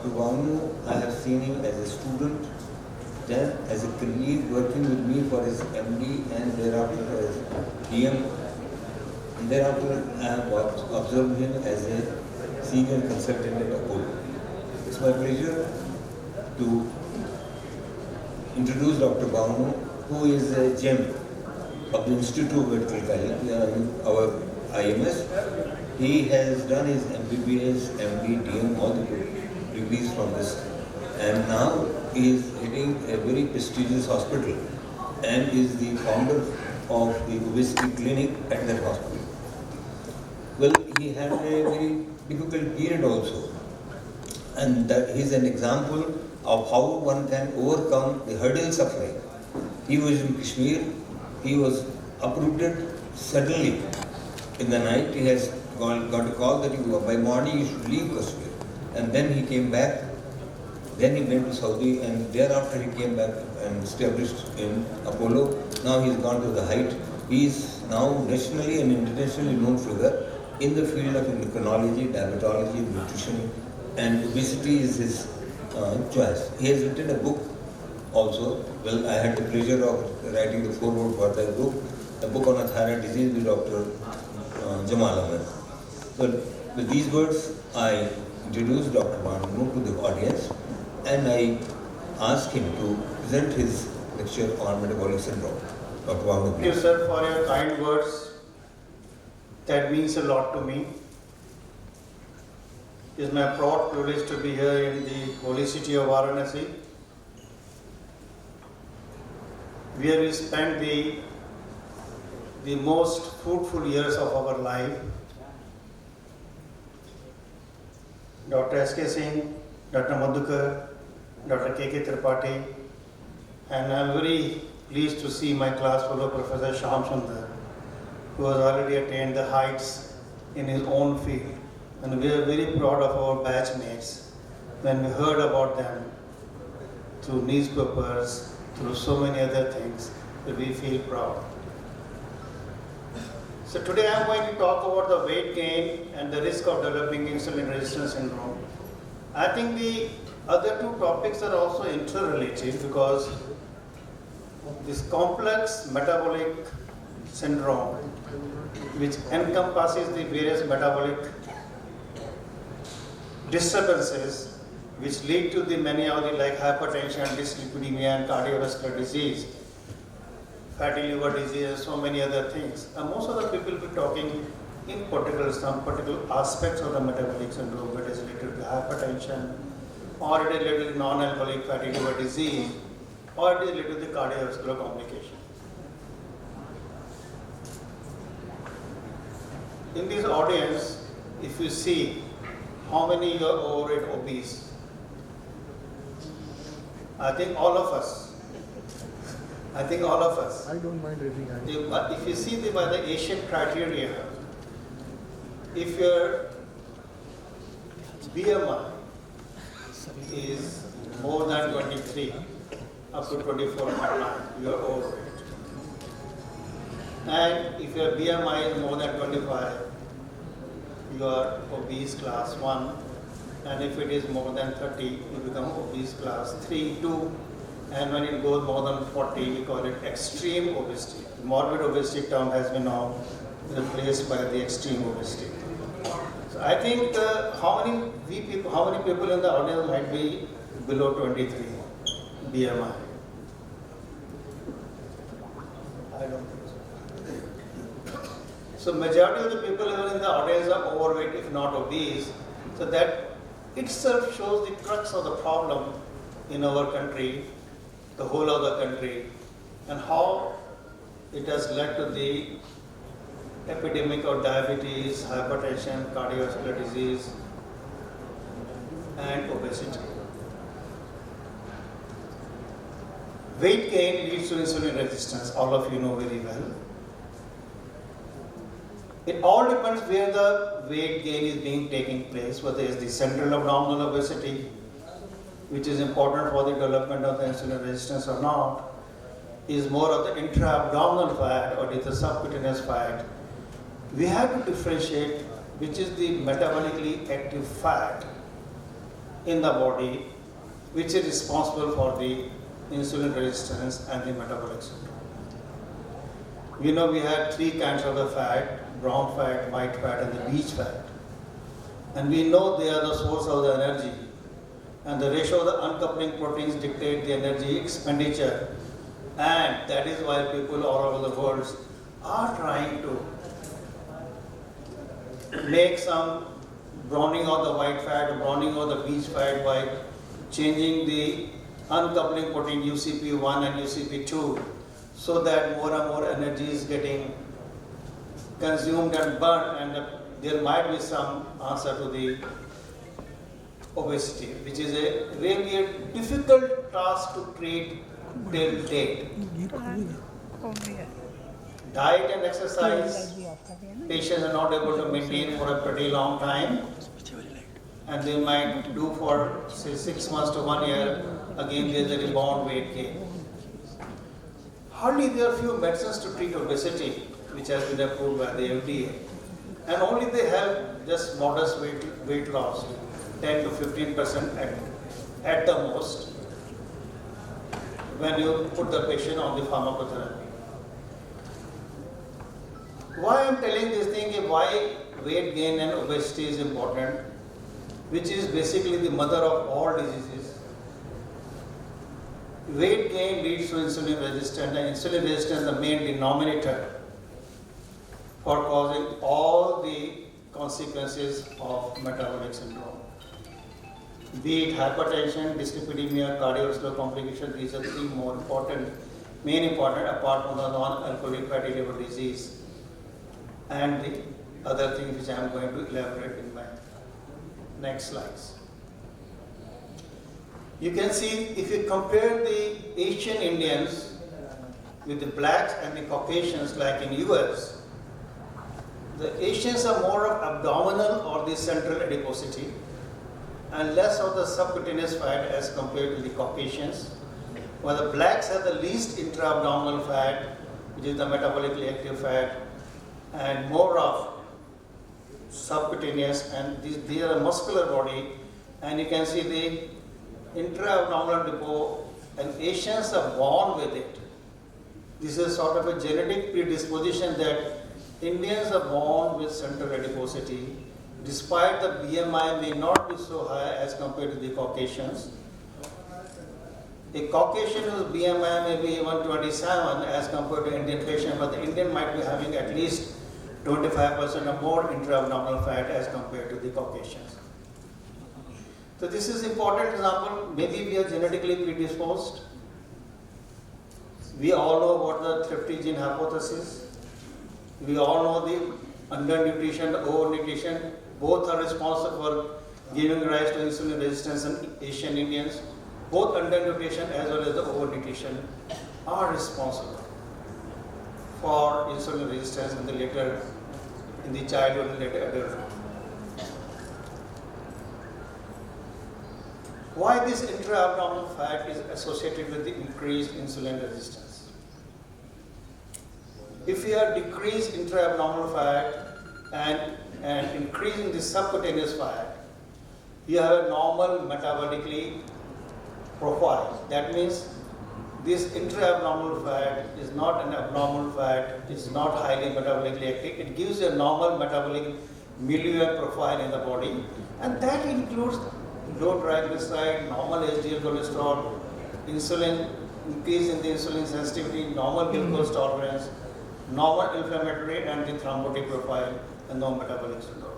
Dr. Vanu, I have seen him as a student, then as a colleague working with me for his MD and thereafter as DM. And thereafter I have observed him as a senior consultant at Apollo. It's my pleasure to introduce Dr. Vanu, who is a gem of the Institute of Medical College, our IMS. He has done his MBBS, MD, DM, all the degrees from this, and now he is heading a very prestigious hospital and is the founder of the obesity clinic at that hospital. Well, he had a very difficult period also, and that is an example of how one can overcome the hurdles of life. He was in Kashmir, he was uprooted suddenly in the night. He has got a call that by morning you should leave Kashmir, and then he came back. Then he went to Saudi, and thereafter he came back and established in Apollo. Now he's gone to the height. He is now nationally and internationally known figure in the field of endocrinology, diabetology, nutrition, and obesity is his choice. He has written a book also. Well, I had the pleasure of writing the foreword for that book, a book on a thyroid disease with Dr. Jamal Ahmed. So with these words, I introduce Dr. Vanu to the audience, and I ask him to present his lecture on metabolic syndrome. Dr. Vanu, Thank you, sir, for your kind words. That means a lot to me. It is my proud privilege to be here in the holy city of Varanasi, where we spent the most fruitful years of our life. Dr. S.K. Singh, Dr. Madhukar, Dr. K.K. Tripathi, and I am very pleased to see my class fellow Professor Shyam Sundar, who has already attained the heights in his own field. And we are very proud of our batchmates when we heard about them through newspapers, through so many other things, that we feel proud. So today I am going to talk about the weight gain and the risk of developing insulin resistance syndrome. I think the other two topics are also interrelated because this complex metabolic syndrome, which encompasses the various metabolic disturbances which lead to the many of the like hypertension, dyslipidemia, and cardiovascular disease, fatty liver disease, and so many other things. And most of the people will be talking in particular some particular aspects of the metabolic syndrome that is related to hypertension, or it is related to non-alcoholic fatty liver disease, or it is related to the cardiovascular complication. In this audience, if you see how many are overweight, obese, I think all of us. I don't mind raising hands. If you see by the Asian criteria, if your BMI is more than 23, up to 24.9, you are overweight. And if your BMI is more than 25, you are obese class 1. And if it is more than 30, you become obese class 3, 2. And when it goes more than 40, we call it extreme obesity. The morbid obesity term has been now replaced by the extreme obesity. So I think how many people in the audience might be below 23 BMI? I don't think so. So majority of the people even in the audience are overweight, if not obese. So that itself shows the crux of the problem in our country, the whole of the country, and how it has led to the epidemic of diabetes, hypertension, cardiovascular disease, and obesity. Weight gain leads to insulin resistance, all of you know very well. It all depends where the weight gain is being taking place, whether it's the central abdominal obesity, which is important for the development of the insulin resistance or not, is more of the intra-abdominal fat or it is the subcutaneous fat. We have to differentiate which is the metabolically active fat in the body which is responsible for the insulin resistance and the metabolic syndrome. We know we have three kinds of the fat: brown fat, white fat, and the beach fat. And we know they are the source of the energy. And the ratio of the uncoupling proteins dictate the energy expenditure. And that is why people all over the world are trying to make some browning of the white fat, browning of the beach fat by changing the uncoupling protein UCP1 and UCP2, so that more and more energy is getting consumed and burned, and there might be some answer to the obesity, which is a really a difficult task to treat till date. Diet and exercise, patients are not able to maintain for a pretty long time, and they might do for say 6 months to 1 year. Again, there is a rebound weight gain. Hardly there are few medicines to treat obesity which has been approved by the FDA, and only they have just modest weight loss, 10 to 15% at the most, when you put the patient on the pharmacotherapy. Why I am telling this thing is why weight gain and obesity is important, which is basically the mother of all diseases. Weight gain leads to insulin resistance, and insulin resistance is the main denominator for causing all the consequences of metabolic syndrome. Be it hypertension, dyslipidemia, cardiovascular complications, these are three main important apart from the non-alcoholic fatty liver disease and the other things which I am going to elaborate in my next slides. You can see if you compare the Asian Indians with the blacks and the Caucasians like in US, the Asians are more of abdominal or the central adiposity and less of the subcutaneous fat as compared to the Caucasians, while the blacks have the least intra-abdominal fat, which is the metabolically active fat, and more of subcutaneous, and these are a muscular body, and you can see the intra-abdominal depot, and Asians are born with it. This is sort of a genetic predisposition that Indians are born with central adiposity, despite the BMI may not be so high as compared to the Caucasians. A Caucasian whose BMI may be 127 as compared to Indian patient, but the Indian might be having at least 25% or more intra-abdominal fat as compared to the Caucasians. So this is important example. Maybe we are genetically predisposed. We all know about the thrifty gene hypothesis. We all know the undernutrition, the overnutrition. Both are responsible for giving rise to insulin resistance in Asian Indians. Both undernutrition as well as the overnutrition are responsible for insulin resistance in the childhood and later adulthood. Why this intra-abdominal fat is associated with the increased insulin resistance? If we have decreased intra-abdominal fat and increasing the subcutaneous fat, you have a normal metabolically profile. That means this intra-abdominal fat is not an abnormal fat, it's not highly metabolically active. It gives a normal metabolic milieu and profile in the body, and that includes low triglyceride, normal HDL cholesterol, insulin, increase in the insulin sensitivity, normal glucose tolerance, normal inflammatory and the thrombotic profile, and no metabolic syndrome.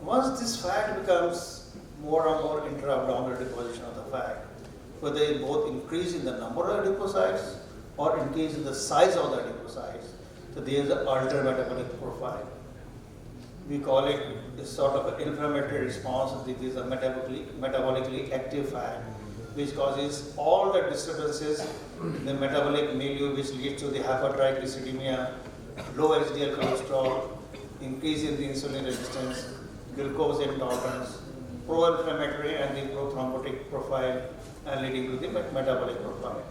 Once this fat becomes more and more intra-abdominal deposition of the fat, whether it both increase in the number of adipocytes or increase in the size of the adipocytes, so there is an altered metabolic profile. We call it a sort of an inflammatory response. This is a metabolically active fat, which causes all the disturbances in the metabolic milieu, which leads to the hypertriglyceridemia, low HDL cholesterol, increase in the insulin resistance, glucose intolerance, pro-inflammatory and the pro-thrombotic profile, and leading to the metabolic profile.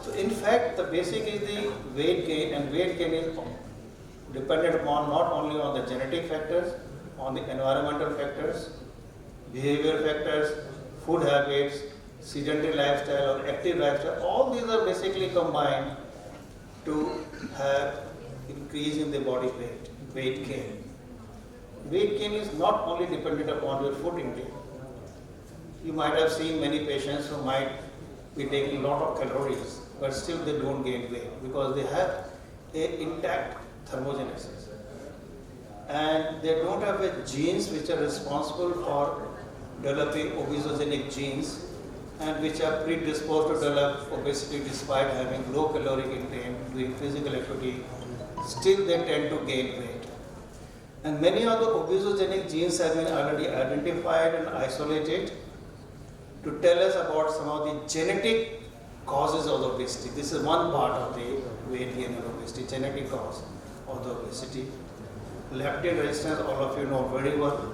So in fact, the basic is the weight gain, and weight gain is dependent upon not only on the genetic factors, on the environmental factors, behavior factors, food habits, sedentary lifestyle or active lifestyle, all these are basically combined to have increase in the body weight, weight gain. Weight gain is not only dependent upon your food intake. You might have seen many patients who might be taking a lot of calories, but still they don't gain weight because they have a intact thermogenesis. And they don't have a genes which are responsible for developing obesogenic genes and which are predisposed to develop obesity despite having low caloric intake, doing physical activity, still they tend to gain weight. And many of the obesogenic genes have been already identified and isolated to tell us about some of the genetic causes of the obesity. This is one part of the weight gain and obesity, genetic cause of the obesity. Leptin resistance, all of you know very well.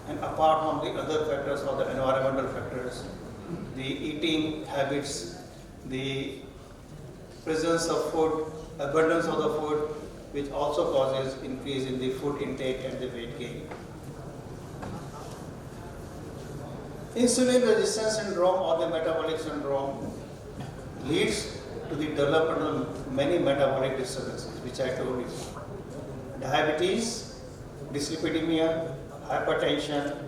And apart from the other factors or the environmental factors, the eating habits, the presence of food, abundance of the food, which also causes increase in the food intake and the weight gain. Insulin resistance syndrome or the metabolic syndrome leads to the development of many metabolic disturbances, which I told you. Diabetes, dyslipidemia, hypertension,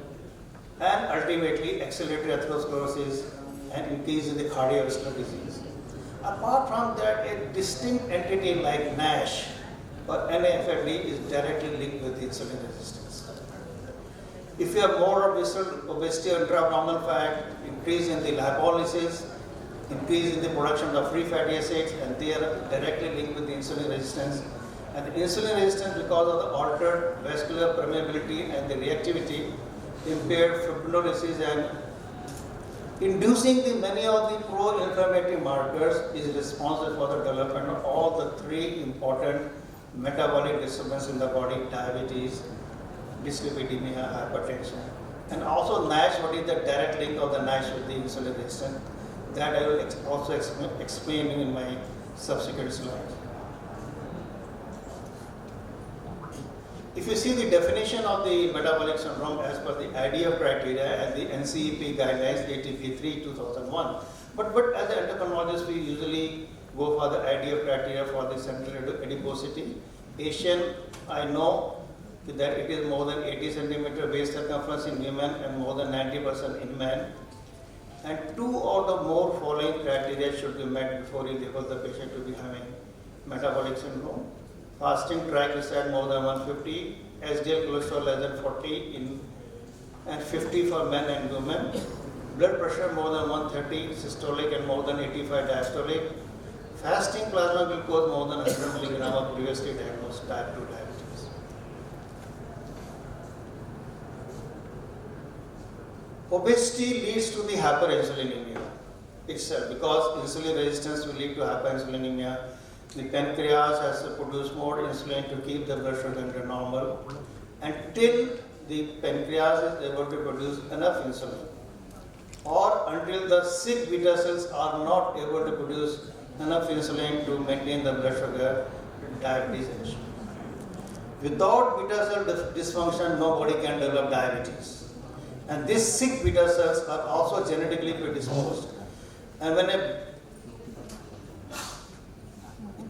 and ultimately accelerated atherosclerosis and increase in the cardiovascular disease. Apart from that, a distinct entity like NASH or NAFLD is directly linked with insulin resistance. If you have more obesity or intra-abdominal fat, increase in the lipolysis, increase in the production of free fatty acids, and they are directly linked with the insulin resistance. And the insulin resistance, because of the altered vascular permeability and the reactivity, impaired fibrinolysis and inducing the many of the pro-inflammatory markers is responsible for the development of all the three important metabolic disturbances in the body: diabetes, dyslipidemia, hypertension, and also NASH. What is the direct link of the NASH with the insulin resistance? That I will also explain in my subsequent slides. If you see the definition of the metabolic syndrome as per the IDF criteria and the NCEP guidelines ATP 3 2001, but as an endocrinologist we usually go for the IDF criteria for the central adiposity. Asian, I know that it is more than 80 centimeter waist circumference in women and more than 90% in men. And two or the more following criteria should be met before you label the patient to be having metabolic syndrome. Fasting triglyceride more than 150, HDL cholesterol less than 40 and 50 for men and women, blood pressure more than 130 systolic and more than 85 diastolic, fasting plasma glucose more than 100 milligram of previously diagnosed type 2 diabetes. Obesity leads to the hyperinsulinemia itself because insulin resistance will lead to hyperinsulinemia. The pancreas has to produce more insulin to keep the blood sugar under normal until the pancreas is able to produce enough insulin or until the sick beta cells are not able to produce enough insulin to maintain the blood sugar, diabetes issue. Without beta cell dysfunction, nobody can develop diabetes. And these sick beta cells are also genetically predisposed. And when a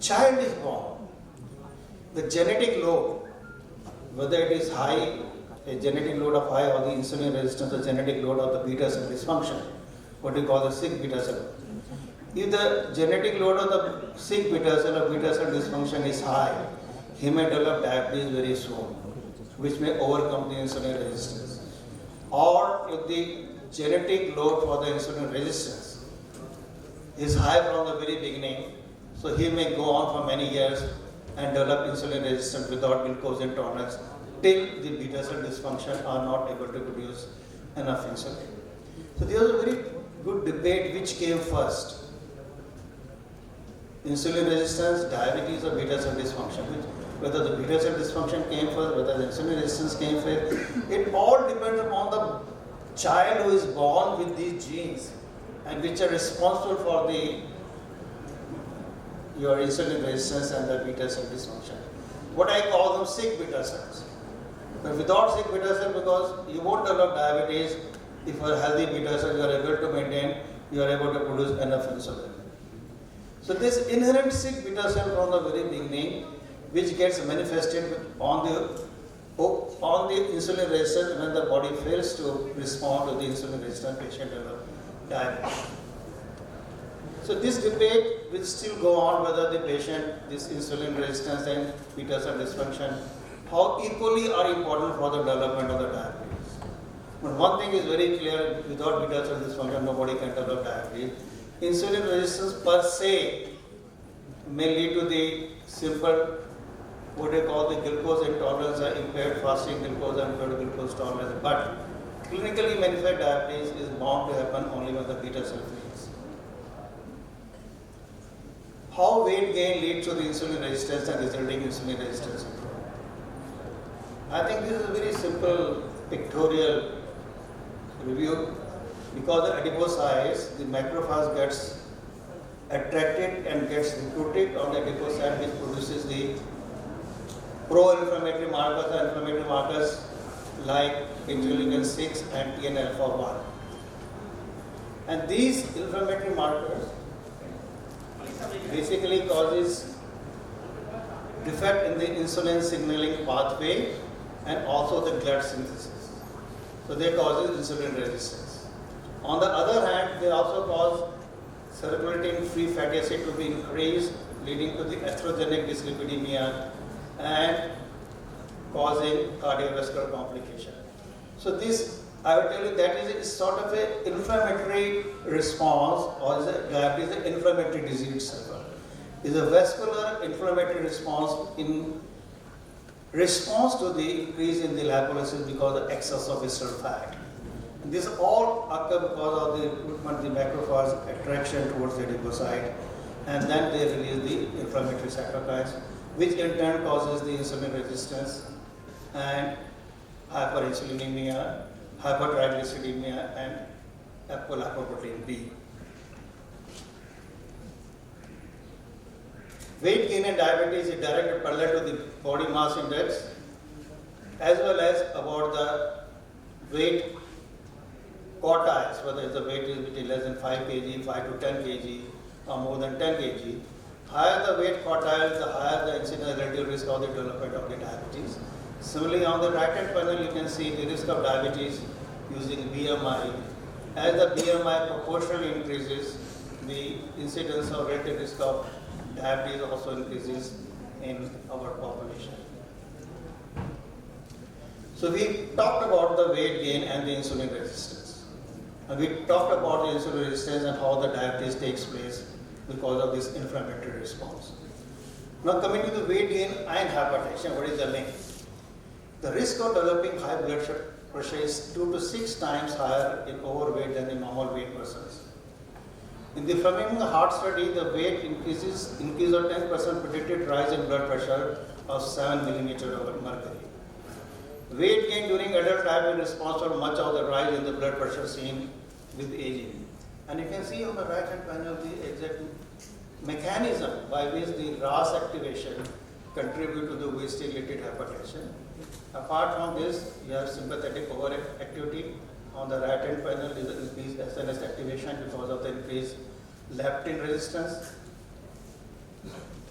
child is born, the genetic load, whether it is high, a genetic load of high or the insulin resistance, the genetic load of the beta cell dysfunction, what we call the sick beta cell. If the genetic load of the sick beta cell or beta cell dysfunction is high, he may develop diabetes very soon, which may overcome the insulin resistance. Or if the genetic load for the insulin resistance is high from the very beginning, so he may go on for many years and develop insulin resistance without glucose intolerance till the beta cell dysfunction are not able to produce enough insulin. So there was a very good debate which came first. Insulin resistance, diabetes or beta cell dysfunction. Whether the beta cell dysfunction came first, whether the insulin resistance came first, it all depends upon the child who is born with these genes and which are responsible for your insulin resistance and the beta cell dysfunction. What I call them sick beta cells. But without sick beta cell, because you won't develop diabetes if you are healthy beta cell, you are able to maintain, you are able to produce enough insulin. So this inherent sick beta cell from the very beginning, which gets manifested on the insulin resistance when the body fails to respond to the insulin resistant patient develop diabetes. So this debate will still go on whether the patient, this insulin resistance and beta cell dysfunction, how equally are important for the development of the diabetes. But one thing is very clear, without beta cell dysfunction, nobody can develop diabetes. Insulin resistance per se may lead to the simple, what they call the glucose intolerance or impaired fasting glucose and impaired glucose tolerance. But clinically manifest diabetes is bound to happen only when the beta cell fails. How weight gain leads to the insulin resistance and resulting insulin resistance syndrome? I think this is a very simple pictorial review. Because the adipocytes, the macrophage gets attracted and gets recruited on the adipocyte, which produces the pro-inflammatory markers and inflammatory markers like interleukin 6 and TNF-alpha 1. And these inflammatory markers basically causes defect in the insulin signaling pathway and also the glut synthesis. So they cause insulin resistance. On the other hand, they also cause circulating free fatty acid to be increased, leading to the atherogenic dyslipidemia and causing cardiovascular complication. So this, I will tell you, that is sort of an inflammatory response, or is a diabetes an inflammatory disease itself. Is a vascular inflammatory response in response to the increase in the lipolysis because of excess of visceral fat. And this all occur because of the recruitment of the macrophage attraction towards the adipocyte, and then they release the inflammatory cytokines, which in turn causes the insulin resistance and hyperinsulinemia, hypertriglyceridemia, and apolipoprotein B. Weight gain and diabetes is directly parallel to the body mass index, as well as about the weight quartiles, whether the weight is between less than 5 kg, 5 to 10 kg, or more than 10 kg. Higher the weight quartile, the higher the incidence relative risk of the development of the diabetes. Similarly, on the right-hand panel, you can see the risk of diabetes using BMI. As the BMI proportionally increases, the incidence of relative risk of diabetes also increases in our population. So we talked about the weight gain and the insulin resistance. And we talked about the insulin resistance and how the diabetes takes place because of this inflammatory response. Now coming to the weight gain and hypertension, what is the link? The risk of developing high blood pressure is 2 to 6 times higher in overweight than in normal weight persons. In the Framingham heart study, the weight increase of 10% predicted rise in blood pressure of 7 millimeter of mercury. Weight gain during adult diabetes responds for much of the rise in the blood pressure seen with aging. And you can see on the right hand panel the exact mechanism by which the RAS activation contribute to the waist-related hypertension. Apart from this, you have sympathetic overactivity. On the right hand panel is the increased SNS activation because of the increased leptin resistance.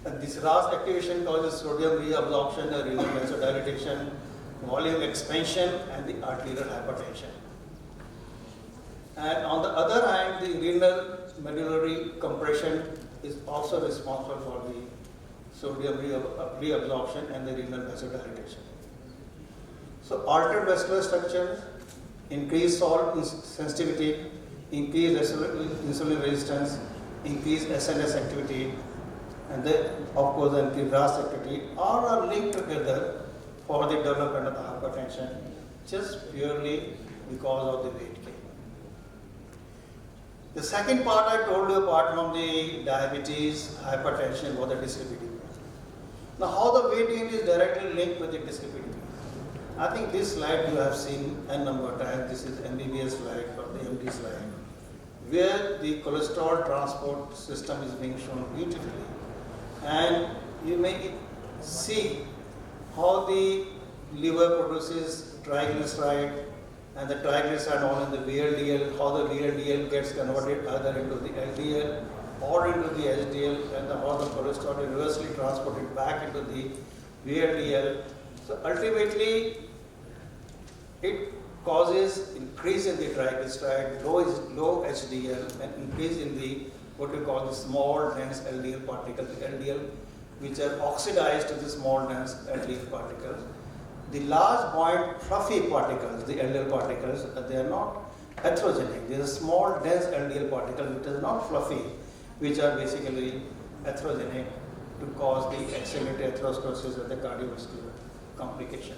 And this RAS activation causes sodium reabsorption, the renal vasodilation, volume expansion, and the arterial hypertension. And on the other hand, the renal medullary compression is also responsible for the sodium reabsorption and the renal vasodilation. So altered vascular structure, increased salt sensitivity, increased insulin resistance, increased SNS activity, and then of course the increased RAS activity all are linked together for the development of the hypertension just purely because of the weight gain. The second part I told you, apart from the diabetes, hypertension, was the dyslipidemia. Now how the weight gain is directly linked with the dyslipidemia? I think this slide you have seen a number of times. This is MBBS slide or the MD slide, where the cholesterol transport system is being shown beautifully. And you may see how the liver produces triglyceride, and the triglyceride all in the VLDL, how the VLDL gets converted either into the LDL or into the HDL, and how the cholesterol is reversely transported back into the VLDL. So ultimately, it causes increase in the triglyceride, low HDL, and increase in the what we call the small dense LDL particles, the LDL, which are oxidized to the small dense LDL particles. The large buoyant fluffy particles, the LDL particles, they are not atherogenic. They are small dense LDL particles which are not fluffy, which are basically atherogenic to cause the accelerated atherosclerosis and the cardiovascular complication.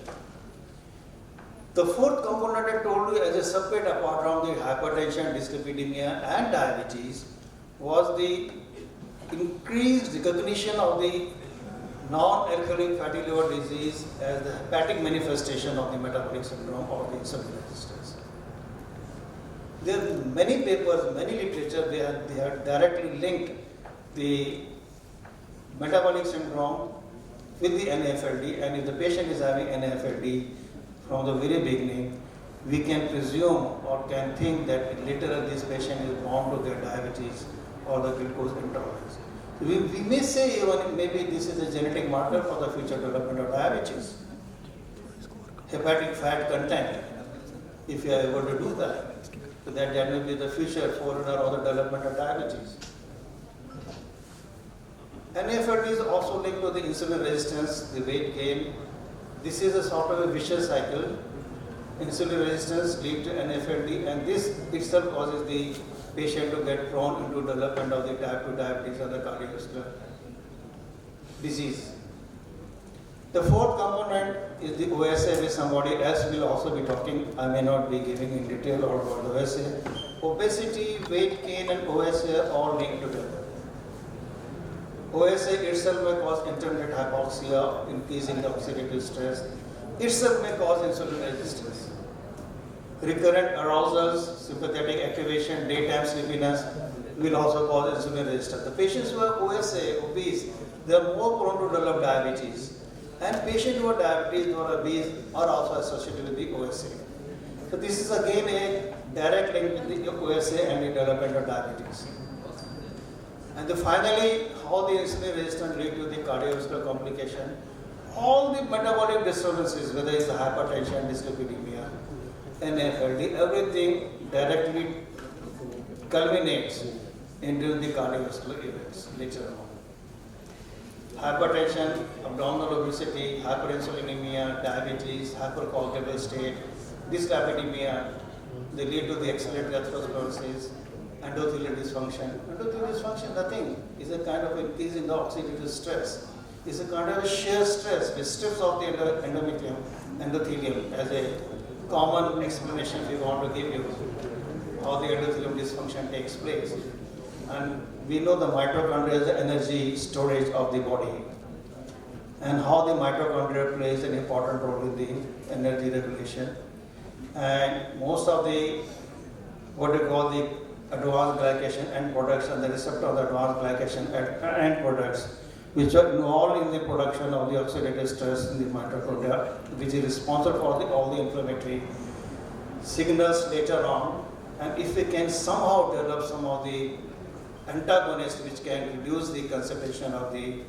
The fourth component I told you as a separate apart from the hypertension, dyslipidemia and diabetes was the increased recognition of the non-alcoholic fatty liver disease as the hepatic manifestation of the metabolic syndrome or the insulin resistance. There are many papers, many literature, they have directly linked the metabolic syndrome with the NAFLD, and if the patient is having NAFLD from the very beginning, we can presume or can think that later this patient is bound to get diabetes or the glucose intolerance. We may say even maybe this is a genetic marker for the future development of diabetes. Hepatic fat content, if you are able to do that, so that may be the future forerunner of the development of diabetes. NAFLD is also linked to the insulin resistance, the weight gain. This is a sort of a vicious cycle. Insulin resistance leads to NAFLD, and this itself causes the patient to get prone into development of the type 2 diabetes or the cardiovascular disease. The fourth component is the OSA, which somebody else will also be talking. I may not be giving in detail about the OSA. Obesity, weight gain, and OSA are all linked together. OSA itself may cause intermittent hypoxia, increasing the oxidative stress. Itself may cause insulin resistance. Recurrent arousals, sympathetic activation, daytime sleepiness will also cause insulin resistance. The patients who are OSA, obese, they are more prone to develop diabetes. And patients who are diabetes or obese are also associated with the OSA. So this is again a direct link with the OSA and the development of diabetes. And finally, how the insulin resistance lead to the cardiovascular complication. All the metabolic disturbances, whether it's the hypertension, dyslipidemia, NAFLD, everything directly culminates into the cardiovascular events later on. Hypertension, abdominal obesity, hyperinsulinemia, diabetes, hypercoagulable state, dyslipidemia, they lead to the accelerated atherosclerosis, endothelial dysfunction. Endothelial dysfunction, nothing, is a kind of increase in the oxidative stress. It's a kind of a shear stress which strips off the endothelium as a common explanation if you want to give you how the endothelium dysfunction takes place. And we know the mitochondria is the energy storage of the body, and how the mitochondria plays an important role in the energy regulation. And most of the what we call the advanced glycation end products and the receptor of the advanced glycation end products, which are involved in the production of the oxidative stress in the mitochondria, which is responsible for all the inflammatory signals later on. And if we can somehow develop some of the antagonists which can reduce the concentration of the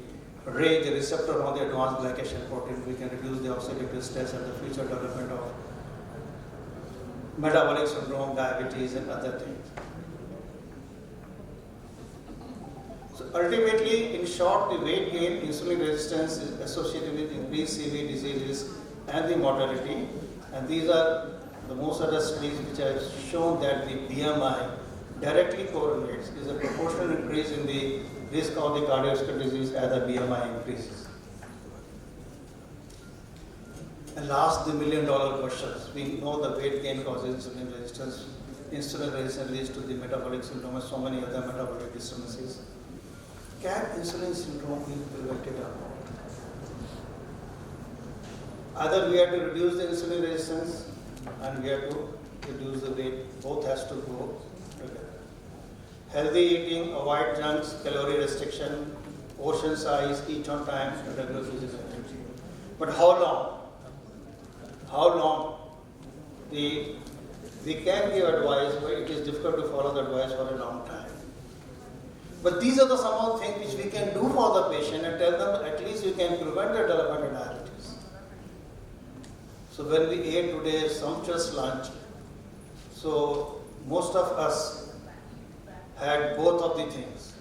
RAGE, the receptor on the advanced glycation protein, we can reduce the oxidative stress and the future development of metabolic syndrome, diabetes, and other things. So ultimately, in short, the weight gain, insulin resistance is associated with increased CV diseases and the mortality. And these are the most other studies which have shown that the BMI directly correlates, is a proportional increase in the risk of the cardiovascular disease as the BMI increases. And last, the million-dollar questions. We know the weight gain causes insulin resistance. Insulin resistance leads to the metabolic syndrome and so many other metabolic disturbances. Can insulin syndrome be prevented or not? Either we have to reduce the insulin resistance and we have to reduce the weight. Both has to go together. Healthy eating, avoid junks, calorie restriction, portion size, eat on time, and regular physical activity. But how long? How long the We can give advice, but it is difficult to follow the advice for a long time. But these are the some of the things which we can do for the patient and tell them at least you can prevent the development of diabetes. So when we ate today sumptuous lunch, so most of us had both of the things,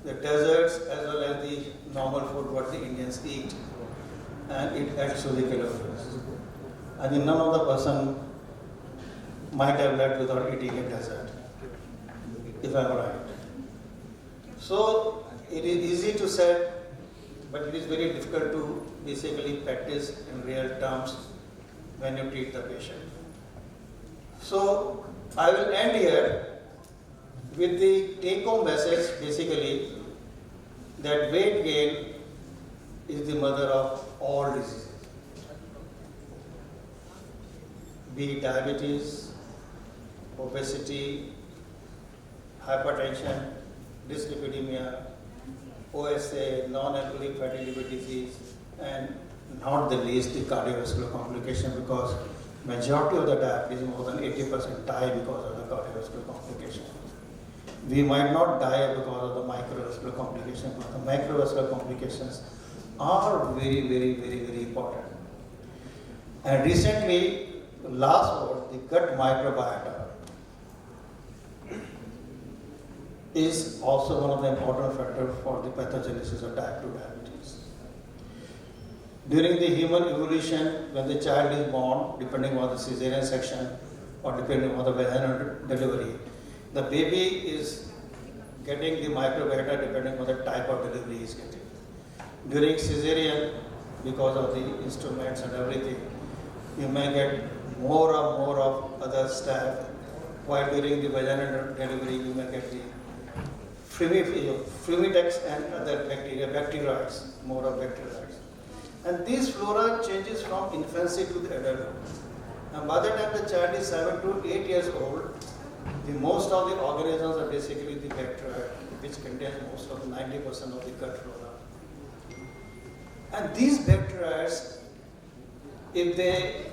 the desserts as well as the normal food what the Indians eat, and it adds to the calories. And none of the person might have left without eating a dessert, if I'm right. So it is easy to say, but it is very difficult to basically practice in real terms when you treat the patient. So I will end here with the take-home message basically that weight gain is the mother of all diseases. Be it diabetes, obesity, hypertension, dyslipidemia, OSA, non-alcoholic fatty liver disease, and not the least the cardiovascular complication, because majority of the diabetes, more than 80% die because of the cardiovascular complication. We might not die because of the microvascular complication, but the macrovascular complications are very, very, very, very important. And recently, last word, the gut microbiota is also one of the important factors for the pathogenesis of type 2 diabetes. During the human evolution, when the child is born, depending on the cesarean section or depending on the vaginal delivery, the baby is getting the microbiota depending on the type of delivery he is getting. During cesarean, because of the instruments and everything, you may get more of other staph, while during the vaginal delivery you may get the Firmicutes and other bacteria, bacteroids, more of bacteroids. And this flora changes from infancy to the adulthood. And by the time the child is 7 to 8 years old, the most of the organisms are basically the bacteria, which contains most of the 90% of the gut flora. And these bacteria, if they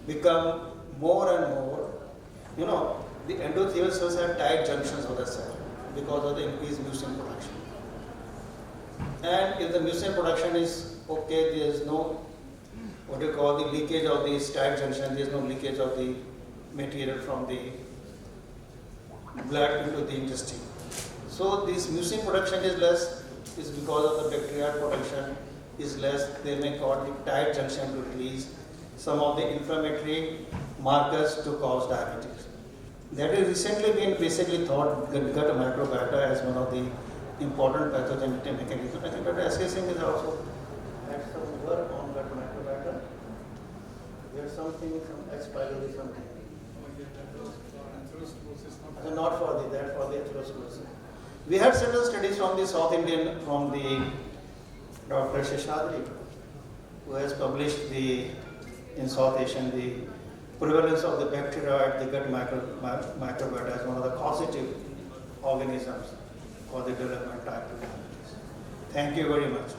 become more and more, the endothelial cells have tight junctions of the cell because of the increased mucin production. And if the mucin production is okay, there is no what you call the leakage of the tight junction, there is no leakage of the material from the blood into the intestine. So this mucin production is less, is because of the bacterial production is less. They may cause the tight junction to release some of the inflammatory markers to cause diabetes. That has recently been basically thought gut microbiota as one of the important pathogenic mechanisms. I think Dr. S.K. Singh has also had some work on gut microbiota. There's something, some H. pylori something. Not for that for the atherosclerosis. We had certain studies from the South Indian, from the Dr. Sheshadri, who has published in South Asian the prevalence of the bacteria at the gut microbiota as one of the causative organisms for the development of type 2 diabetes. Thank you very much.